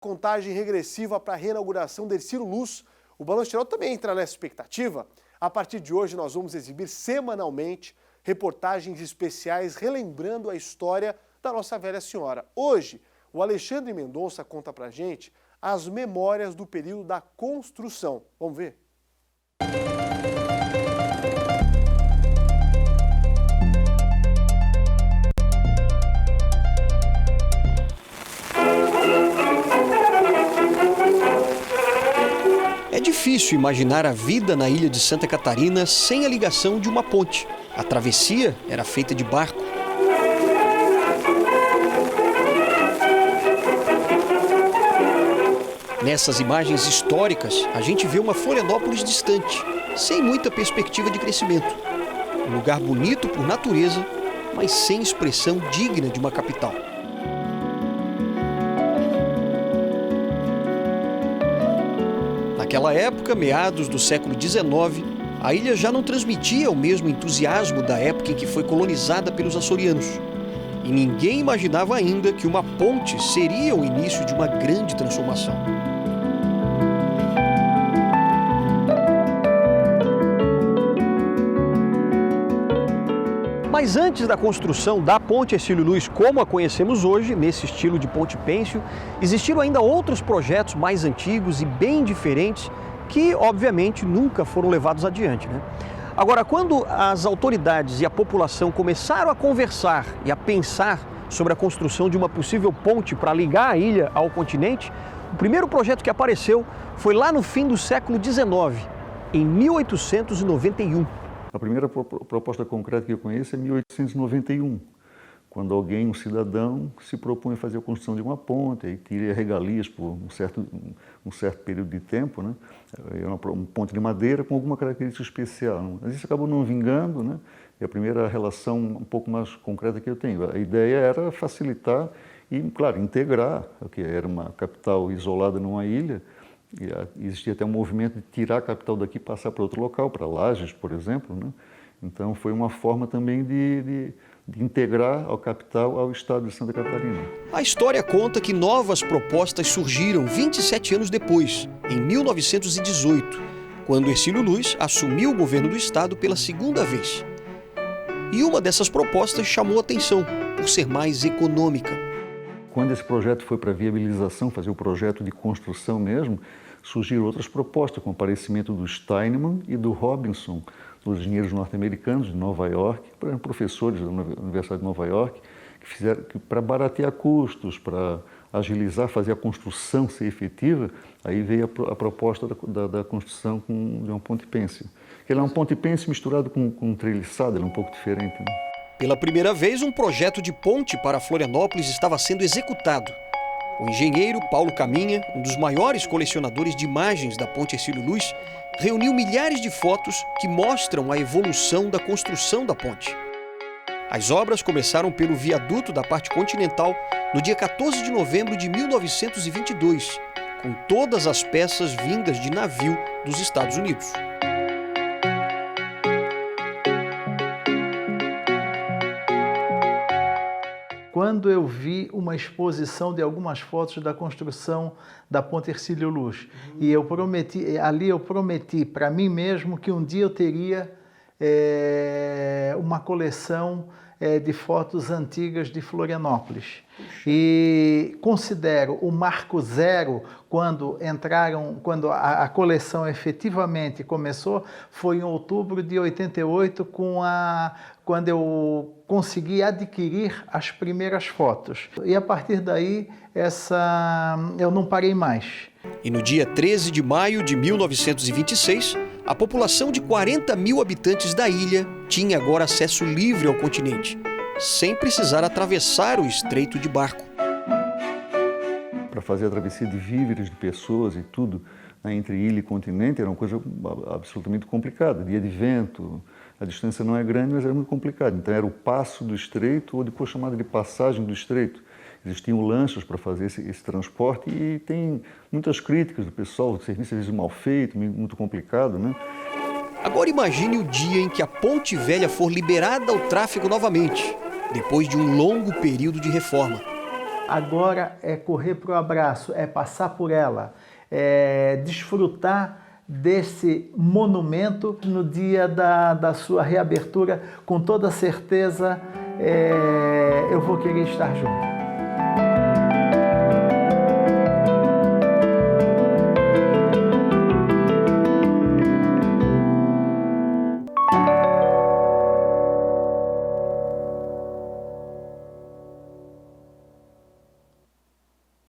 Contagem regressiva para a reinauguração da Hercílio Luz. O Balanço Geral também entra nessa expectativa. A partir de hoje nós vamos exibir semanalmente reportagens especiais relembrando a história da Nossa Velha Senhora. Hoje, o Alexandre Mendonça conta pra gente as memórias do período da construção. Vamos ver? É difícil imaginar a vida na ilha de Santa Catarina sem a ligação de uma ponte. A travessia era feita de barco. Nessas imagens históricas, a gente vê uma Florianópolis distante, sem muita perspectiva de crescimento. Um lugar bonito por natureza, mas sem expressão digna de uma capital. Naquela época, meados do século XIX, a ilha já não transmitia o mesmo entusiasmo da época em que foi colonizada pelos açorianos. E ninguém imaginava ainda que uma ponte seria o início de uma grande transformação. Mas antes da construção da Ponte Hercílio Luz, como a conhecemos hoje, nesse estilo de ponte pênsil, existiram ainda outros projetos mais antigos e bem diferentes que, obviamente, nunca foram levados adiante, né? Agora, quando as autoridades e a população começaram a conversar e a pensar sobre a construção de uma possível ponte para ligar a ilha ao continente, o primeiro projeto que apareceu foi lá no fim do século XIX, em 1891. A primeira proposta concreta que eu conheço é 1891, quando um cidadão, se propõe a fazer a construção de uma ponte e teria regalias por um certo período de tempo, né? Era uma ponte de madeira com alguma característica especial. Mas isso acabou não vingando, né? É a primeira relação um pouco mais concreta que eu tenho. A ideia era facilitar e, claro, integrar, que era uma capital isolada numa ilha. E existia até um movimento de tirar a capital daqui e passar para outro local, para Lages, por exemplo, né? Então foi uma forma também de integrar a capital ao estado de Santa Catarina. A história conta que novas propostas surgiram 27 anos depois, em 1918, quando Hercílio Luz assumiu o governo do estado pela segunda vez. E uma dessas propostas chamou atenção por ser mais econômica. Quando esse projeto foi para viabilização, fazer o projeto de construção mesmo, surgiram outras propostas, com o aparecimento do Steinman e do Robinson, dos engenheiros norte-americanos de Nova York, professores da Universidade de Nova York, que fizeram para baratear custos, para agilizar, fazer a construção ser efetiva. Aí veio a proposta da construção de uma ponte pênsil. Ela é uma ponte pênsil misturado com treliçada, ela é um pouco diferente, né? Pela primeira vez, um projeto de ponte para Florianópolis estava sendo executado. O engenheiro Paulo Caminha, um dos maiores colecionadores de imagens da Ponte Hercílio Luz, reuniu milhares de fotos que mostram a evolução da construção da ponte. As obras começaram pelo viaduto da parte continental no dia 14 de novembro de 1922, com todas as peças vindas de navio dos Estados Unidos. Quando eu vi uma exposição de algumas fotos da construção da Ponte Hercílio Luz, e eu prometi para mim mesmo que um dia eu teria uma coleção de fotos antigas de Florianópolis. E considero o marco zero quando a coleção efetivamente começou, foi em outubro de 88, quando eu consegui adquirir as primeiras fotos. E a partir daí, eu não parei mais. E no dia 13 de maio de 1926, a população de 40 mil habitantes da ilha tinha agora acesso livre ao continente, sem precisar atravessar o estreito de barco. Para fazer a travessia de víveres, de pessoas e tudo, né, entre ilha e continente, era uma coisa absolutamente complicada. Dia de vento, a distância não é grande, mas era muito complicado. Então era o passo do estreito, ou depois chamado de passagem do estreito. Existiam lanchas para fazer esse transporte e tem muitas críticas do pessoal, o serviço às vezes mal feito, muito complicado, né? Agora imagine o dia em que a Ponte Velha for liberada ao tráfego novamente, depois de um longo período de reforma. agora é correr para o abraço, é passar por ela, é desfrutar desse monumento no dia da sua reabertura. Com toda certeza eu vou querer estar junto.